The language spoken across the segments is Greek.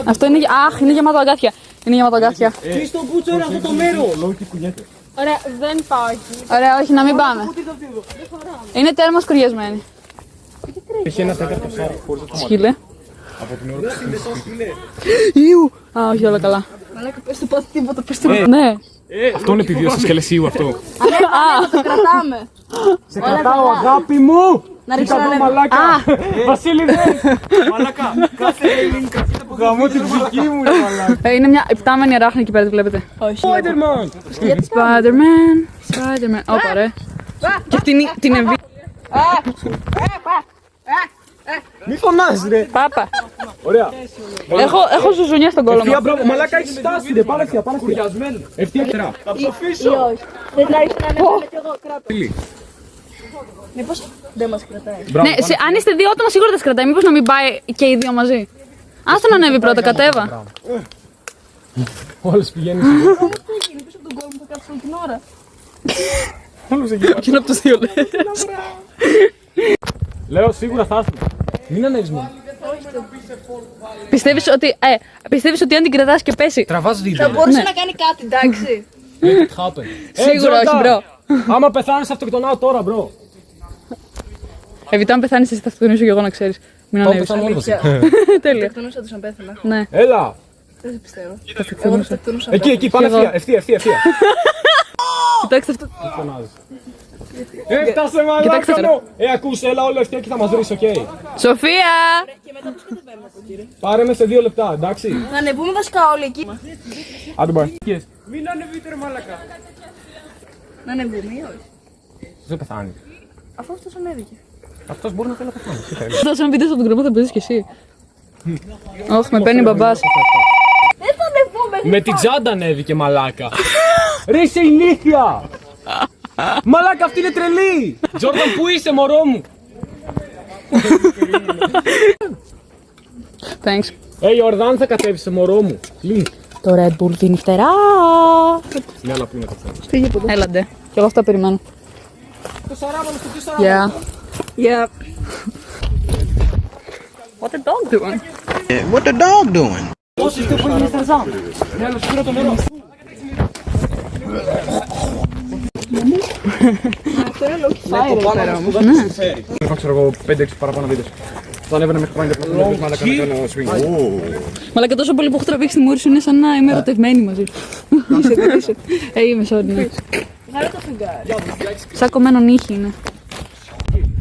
Αυτό είναι. Αχ, είναι γεμάτο αγκάθια. Είναι γεμάτο αγκάθια. Τι στο μπούτσο είναι αυτό το μέρο. Ωραία, δεν πάω εκεί. Ωραία, όχι, να μην πάμε. Είναι τέρμα σκουριασμένη. Έχει ένα τέταρτο σάρο χωρίς το Σκύλε. Από την ώρα Ιου! Α, όχι, όλα καλά. Μαλάκα, πες του πάτε τίποτα, πες του. Ναι. Αυτό είναι επιβίωση σκελεσίου αυτό. Α, το κρατάμε. Σε κρατάω αγάπη μου! Να ρίξω ένα νεύμα. Μαλάκα! Βασίλη δε! Μαλάκα! Κάθε ελληνικά που γαμώ την ψυχή μου ρε μαλάκα! Είναι μια υπτάμενη αράχνη εκεί πέρα, τη βλέπετε. Όχι. Spider-Man! Spider-Man. Όπα ρε. Και αυτή την εμβή. Μη φωνάζεις ρε! Πάπα. Ωραία! Έχω ζουζουνιά στον κόλλο Ευθεία μου. μπράβο! Μαλάκα έχεις φτάσει ρε! Πάρα ευθεία! Ευθεία κερά! Θα το αφήσω! Δεν θα ρίξω ένα νεύμα και εγώ κράτω. Μήπως δεν μας κρατάει. Ναι, αν είστε δύο άτομα σίγουρα δεν κρατάει. Μήπως να μην πάει και οι δύο μαζί. Άστο να ανέβει πρώτα, κατέβα. Όλος πηγαίνεις Πίσω από τον κόλ μου θα κάτσω όλη την ώρα. Όλος εκεί. Ποιο είναι από τους δύο λες. Λέω σίγουρα θα έρθουν. Μην ανέβεις μόνο. Πιστεύεις ότι αν την κρατάς και πέσει. Τραβάς βίντεο. Θα μπορούσε να κάνει κάτι, εντάξει. Let it happen. Σίγουρα όχι, μπρο. Άμα πεθάνεις αυτοκτονάω τώρα, μπρο. Επειδή αν πεθάνεις εσύ θα αυτοκτονήσω και εγώ να ξέρεις. Μην Πάω ανέβεις. πεθάνω όλος. Τέλεια. Εκτονούσα τους αν πέθανα. Ναι. Έλα. Δεν το πιστεύω. Εγώ δεν εκτονούσα. Εκεί, πάνε ευθεία. Κοιτάξτε αυτό. Έφτασε Κοιτάξτε μαλάκα τώρα. μου. Ακούς, έλα όλο ευθεία και θα μας βρεις, οκ. Σοφία! Και μετά τους κατεβαίνουμε από κύριε. Πάρε με σε 2 λεπτά, εντάξει. Να ανεβούμε βασικά όλοι εκεί. Άντε πάει. Μην ανεβείτε ρε μαλάκα. Να ανεβούμε ή όχι. Δεν πεθάνει. Αφού αυτός ανέβηκε. Αυτός μπορεί να θέλει να πεθάνει. Τι θέλει. Θα σαν βίντεο στον κρεμό θα παίζεις κι εσύ. Όχι, με παίρνει μπαμπάς. Δεν θα ανεβούμε. Με την τσάντα ανέβηκε μαλάκα. Ρε είσαι ηλίθια. Μαλάκα αυτή είναι τρελή. Τζόρνταν που είσαι μωρό μου. Thanks. Ορδάν θα κατέβει σε μωρό μου. Link. Το Red Bull δίνει φτερά. Ναι, αλλά πού είναι το θέμα. Φύγε από εδώ. Έλαντε. Κι εγώ αυτά περιμένω. Το σαράβαλο στο τι σαράβαλο. Yeah. Yeah. What the dog doing? What the dog doing? Ναι, αλλά σου πήρα το νερό. Έχω ξέρω εγώ 5-6 παραπάνω βίντεο. Θα ανέβαινε μέχρι πάνω και να μαλάκα να κάνω swing. Μαλά και τόσο πολύ που έχω τραβήξει τη μούρη σου είναι σαν να είμαι ερωτευμένη μαζί σου. Είμαι sorry, ναι. Βγάλε το φεγγάρι. Σαν κομμένο νύχι είναι.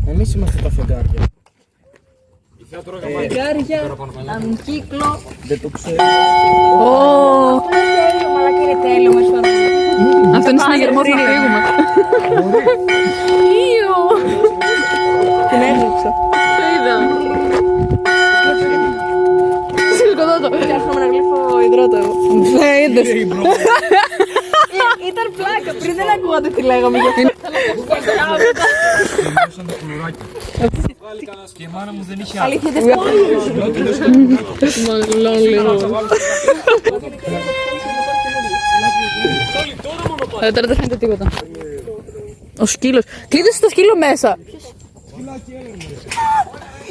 Εμείς είμαστε τα φεγγάρια. Φεγγάρια, κύκλο. Δεν το ξέρω. Τέλειο, μαλάκα είναι τέλειο μέσα στο Αυτό είναι συναγερμός να φύγουμε. Την έγραψα. Το είδα. Σιλκοδότο. Και άρχομαι να γλύφω υδρότο εγώ. Ναι, είδες. Ήταν πλάκα, πριν δεν ακούγατε τι λέγαμε για αυτό. Και η μάνα μου δεν είχε Αλήθεια, δεν Μάλλον λίγο. Τώρα δεν φαίνεται τίποτα. Ο σκύλος. Κλείδωσε το σκύλο μέσα.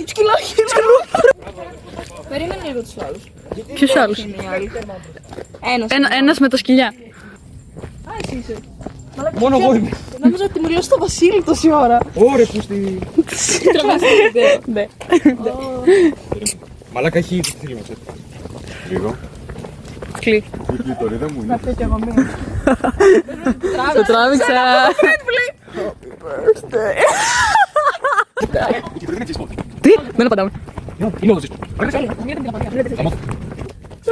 σκυλάκι. Περίμενε λίγο τους άλλους. Ποιος άλλος? Ένας με τα σκυλιά. Α, εσύ είσαι. Μόνο εγώ είμαι. Νόμιζα ότι μιλάω στο Βασίλη τόση ώρα. Ωραία που στη... Ναι. Μαλάκα έχει ήδη στη μας. Λίγο. Κλεί. Η κλειτορίδα μου είναι. Το τράβηξα. Τι? Δεν απαντάμε. Είναι όντως.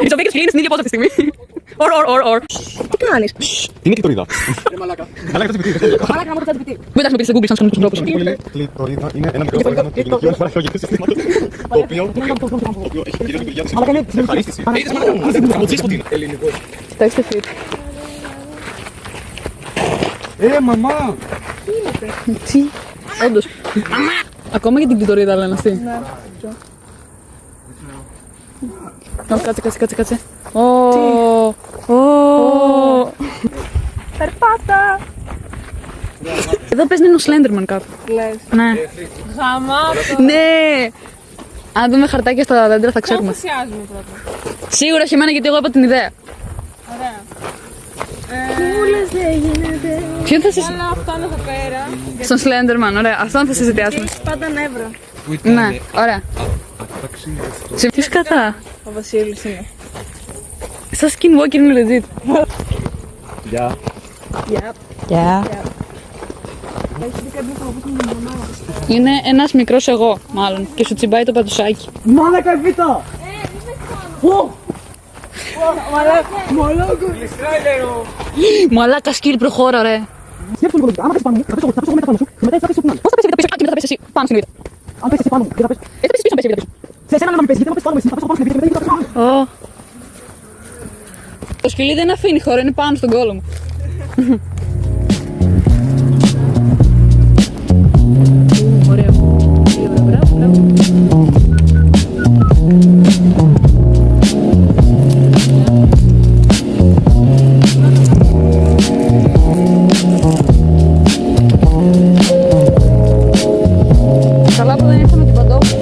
Η Σοφία και ο Σκυλί είναι στην ίδια πόσα αυτή τη στιγμή. Ορ. Τι κάνεις? Είναι κλειτορίδα. Μαλάκα. Μαλάκα το επιτύχει. Μαλάκα να μου το τσατπιτή. Μην τα χρησιμοποιήσεις στο Google σαν στους ανθρώπους. Κλειτορίδα είναι ένα μικρό όργανο του γυναικείου ανεφαραγωγικού συστήματος, το οποίο έχει κυρίως λειτουργία της ευχαρίστησης. Είδες μαλάκα, δεν θα μου πεις ότι είναι ελληνικό. Κοιτάξτε φίτ. Μαμά! Τι? Όντως. Ακόμα και την κλειτορίδα λένε αυτοί. Ναι. Κάτσε. Περπάτα. Εδώ παίζει ένα Slenderman κάτω. Λες. Ναι. Γαμάτο. Ναι. Αν δούμε χαρτάκια στα δέντρα θα ξέρουμε. Ενθουσιάζουμε πρώτα. Σίγουρα όχι εμένα γιατί εγώ είπα την ιδέα. Ωραία. Κούλες δεν γίνεται. Ποιον θα συζητήσουμε? Όλα αυτά είναι εδώ πέρα. Στον Slenderman, ωραία. Αυτόν θα συζητιάσουμε. Έχεις πάντα νεύρα. Ναι, ωραία. Ποιος κατά? Ο Βασίλης είναι. Σαν skinwalker είναι legit. Γεια. Γεια. Είναι ένας μικρός εγώ, μάλλον, και σου τσιμπάει το πατουσάκι. Μάλακα β'! Μαλάκα σκύλ, προχώρα, ρε. Σκέψου λίγο, άμα πέσει πάνω μου, θα πέσω εγώ μετά πάνω σου και μετά θα πέσει πάνω μου. Πώς θα πέσει πίσω? Α, και μετά θα πέσει εσύ, πάνω στην β'. Αν πέσει εσύ πάνω μου, δεν θα πέσει. Θα πέσει πίσω, πέσει β'. Σε εσένα να μην πέσει, γιατί θα πέσει πάνω μου εσύ, θα πέσω πάνω στην β' και μετά θα πέσει πάνω μου. Το σκυλί δεν αφήνει χώρο, είναι πάνω στον κόλο μου. Ωραίο. Μπράβο, μπράβο. Καλά που δεν ήρθαμε την παντόφλα.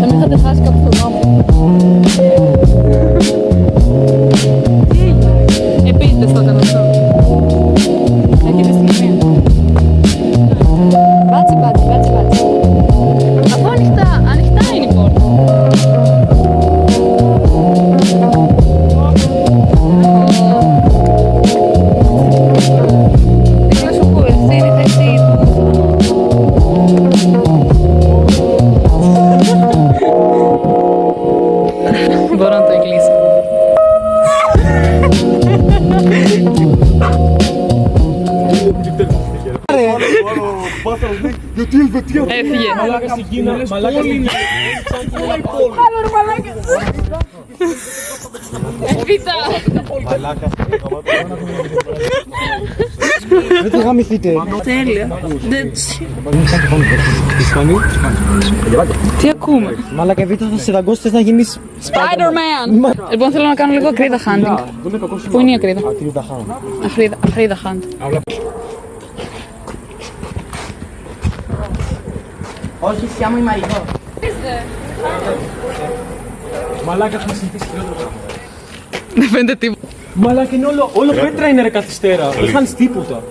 Θα με είχατε χάσει κάπου στον δρόμο. Τι έγινε? Επίτηδες το έκανα αυτό. Έχετε στιγμή. Μπάτσι, μπάτσι, μπάτσι, μπάτσι. Αφού ανοιχτά είναι η πόρτα. Δεν σου πω, αυτή είναι η θέση του. Μπορώ να το εγκλείσω. Έφυγε. Μαλάκα στην Κίνα, μαλάκα στην Κίνα. Εβίτα. Δεν τη γαμηθείτε. Τέλεια. Τι ακούμε? Μαλάκα β' θα σε δαγκώσει, θες να γίνεις Spider-Man. Λοιπόν, θέλω να κάνω λίγο ακρίδα hunting. Πού είναι η ακρίδα? Ακρίδα hunt. Όχι, σιά μου η Μαριγό. Μαλάκα θα μας συνηθίσει χειρότερο. Δεν φαίνεται τίποτα. Μαλάκα είναι όλο πέτρα είναι ρε καθυστέρα. Δεν χάνεις τίποτα.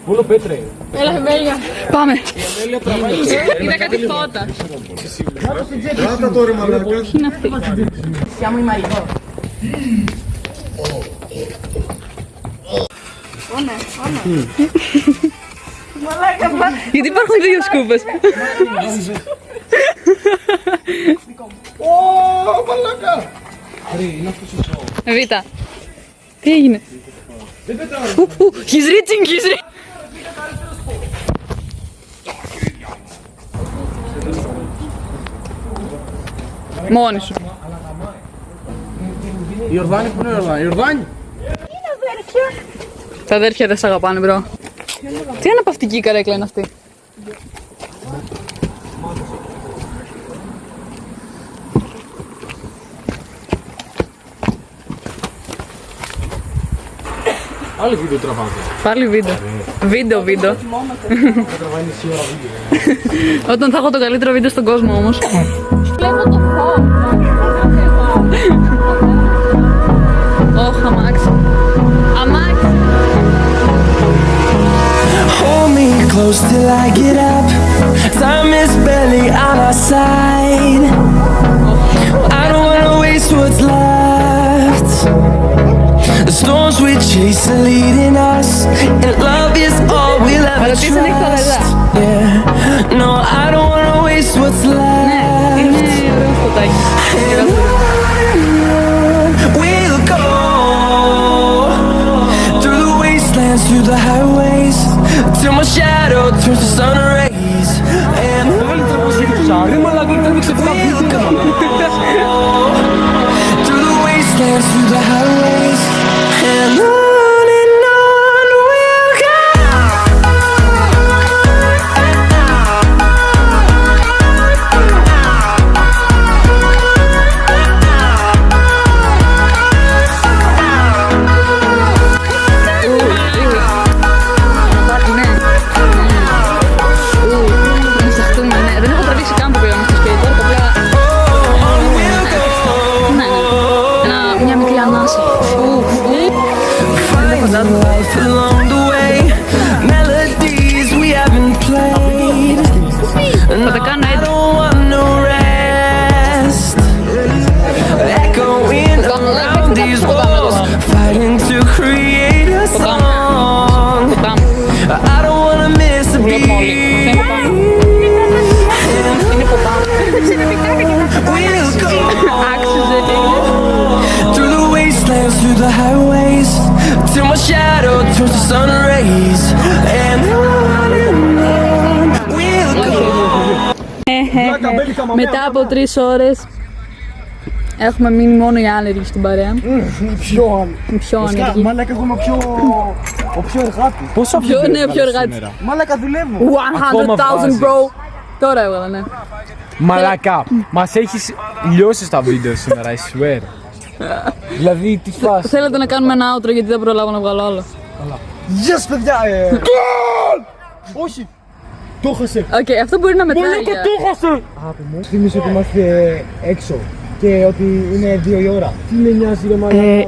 Όλο πέτρα είναι. Έλα, Εμέλια. Πάμε. Είδα κάτι φώτα. Κράτα το ρε μαλάκα. Τι είναι αυτή? Σιά μου η Μαριγό. Γιατί υπάρχουν δύο σκούπες? Βίτα. Τι έγινε? He's reaching, he's reaching. Μόνη σου. Η Ορδάνη που είναι η Ορδάνη. Η Ορδάνη. Τα αδέρφια δεν σ' αγαπάνε, μπρο. Τι αναπαυτική καρέκλα είναι αυτή? Άλλη βίντεο τραβάτε. Πάλι βίντεο. Βίντεο. Όταν θα έχω το καλύτερο βίντεο στον κόσμο όμως. Βλέπω το φως. Ωχ, αμάξι. Αμάξι. Hold me close till I get up. Time is barely on our side. I don't wanna waste what's left. The storms we chase are leading us, and love is all we'll ever trust. Yeah, no, I don't wanna waste what's left. Είναι ωραίο σκοτάκι. We'll go through the wastelands, through the highways, till my shadow turns to sun rays. And we'll go through the wastelands, through the highways, and on we'll go. till my shadow turns to sun rays. And on we'll go. Μετά από 3 ώρες έχουμε μείνει μόνο οι άνεργοι στην παρέα. Πιο άνεργοι. Μαλάκα, εγώ είμαι ο πιο εργάτης. Πόσο Πιο εργάτης. Μαλάκα, δουλεύω. 100,000 bro. Τώρα έβγαλα, ναι. Μαλάκα, μας έχεις λιώσει στα βίντεο σήμερα, I swear. Δηλαδή, τι φάση. Θέλετε να κάνουμε ένα outro γιατί δεν προλάβω να βγάλω άλλο. Γεια σας, παιδιά! Γκολ! Όχι! Το έχασε! Οκ, αυτό μπορεί να μετράει. Μαλάκα, το έχασε! Θύμισε ότι είμαστε έξω και ότι είναι 2 η ώρα. Τι με νοιάζει ρε μαλάκα.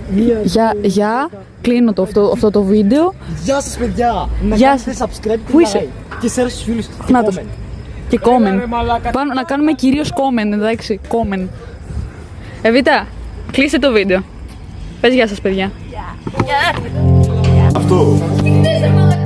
Για κλείνω αυτό το βίντεο. Γεια σας, παιδιά! Να Γεια κάνετε σας. subscribe Πού είσαι? και share στους φίλους και Νάτος. comment. Και comment. Πάνω, να κάνουμε κυρίως comment, εντάξει. Comment. Εβίτα, κλείσε το βίντεο. Πες γεια σας, παιδιά. Αυτό. Τι είσαι, μαλάκα.